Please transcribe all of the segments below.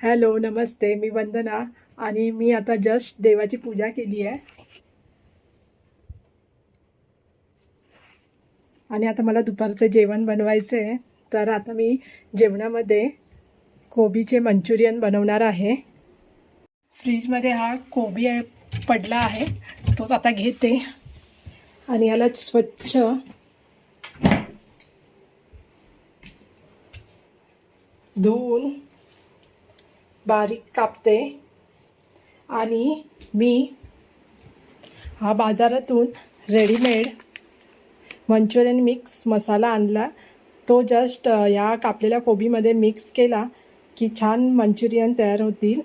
Hello, नमस्ते. मी वंदना आणि मी आता just देवाची पूजा केली आहे आणि आता मला दुपारचं जेवण बनवायचं आहे. तर आता मी जेवणामध्ये कोबीचे मंचुरियन बनवणार आहे. फ्रीजमध्ये हा कोबी पडला आहे, तोच आता घेते आणि याला स्वच्छ धुवून बारीक कापते आणि मी हा बाजारातून रेडीमेड मंचुरियन मिक्स मसाला आणला. तो जस्ट या कापलेल्या कोबीमध्ये मिक्स केला की छान मंचुरियन तयार होतील.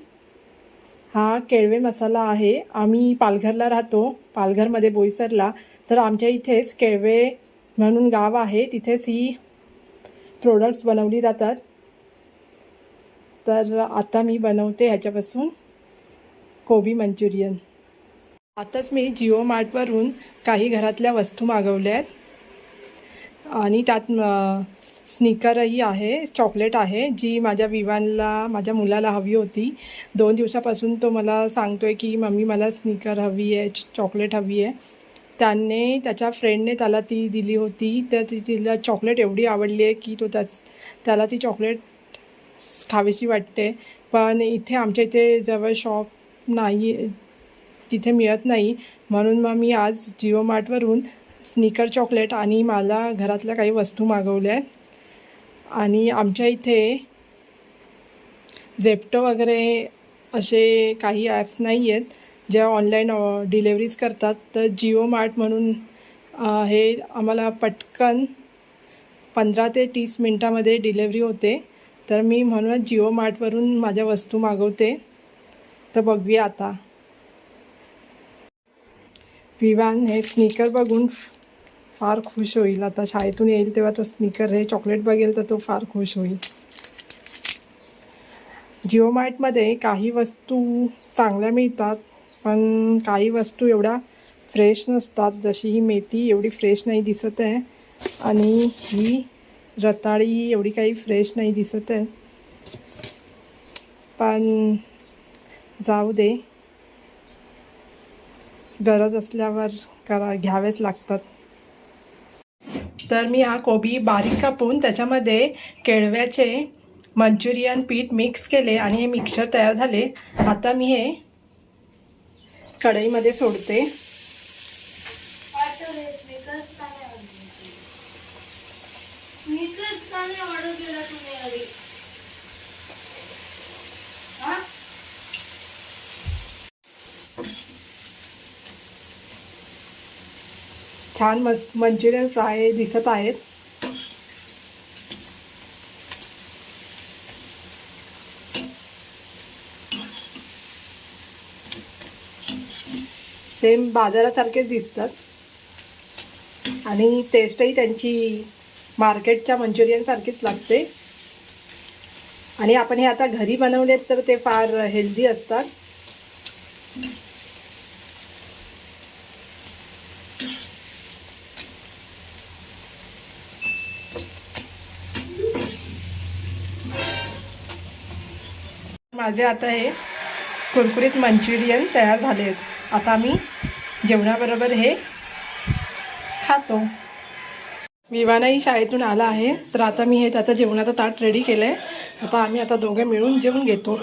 हा केळवे मसाला आहे. आम्ही पालघरला राहतो, पालघरमध्ये बोईसरला. तर आमच्या इथेच केळवे म्हणून गाव आहे, तिथेच ही प्रोडक्ट्स बनवली जातात. तर आता मी बनवते ह्याच्यापासून कोबी मंचुरियन. आताच मी जिओ मार्टवरून काही घरातल्या वस्तू मागवल्या आहेत आणि त्यात स्निकरही आहे, चॉकलेट आहे, जी माझ्या माझ्या मुलाला हवी होती. 2 दिवसापासून तो मला सांगतोय की मम्मी मला स्निकर हवी आहे, चॉकलेट हवी आहे. त्याच्या फ्रेंडने त्याला ती दिली होती. तर तिला चॉकलेट एवढी आवडली आहे की त्याला ती चॉकलेट खावीशी वाटते. पण इथे आमच्या इथे जवळ शॉप नाही, तिथे मिळत नाही. म्हणून मग मी आज जिओ मार्टवरून स्निकर चॉकलेट आणि मला घरातल्या काही वस्तू मागवल्या आहेत. आणि आमच्या इथे झेप्टो वगैरे असे काही ॲप्स नाही आहेत ज्या ऑनलाईन डिलेवरीज करतात. तर जिओ मार्ट म्हणून हे आम्हाला पटकन 15 ते 30 मिनटामध्ये डिलेवरी होते. तर मी म्हणूनच जिओ मार्टवरून माझ्या वस्तू मागवते. तर बघूया आता. विवान हे स्निकर बघून फार खुश होईल. आता शाळेतून येईल तेव्हा तो स्निकर हे चॉकलेट बघेल तर तो फार खुश होईल. जिओ मार्टमध्ये काही वस्तू चांगल्या मिळतात, पण काही वस्तू एवढ्या फ्रेश नसतात. जशी ही मेथी एवढी फ्रेश नाही दिसत आहे आणि ही रताळी एवढी काही फ्रेश नाही दिसत आहे. पण जाऊ दे, गरज असल्यावर घ्यावेच लागतात. तर मी हा कोबी बारीक कापून त्याच्यामध्ये केळव्याचे मंचुरियन पीठ मिक्स केले आणि हे मिक्सचर तयार झाले. आता मी हे कढईमध्ये सोडते. छान मंचुरियन फ्राय दिसत आहेत. सेम बाजारासारखेच दिसतात आणि टेस्टही त्यांची मार्केटच्या मंचुरियनसारखीच लागते. आणि आपण हे आता घरी बनवलेत तर ते फार हेल्दी असतात. माझे आता हे कुरकुरीत मंचुरियन तयार झाले आहेत. आता मी जेवणाबरोबर हे खातो. विवानाही शाळेतून आला आहे, तर आता मी हे त्याचं जेवणाचं ताट रेडी केलं आहे. आता आम्ही दोघे मिळून जेवून घेतो.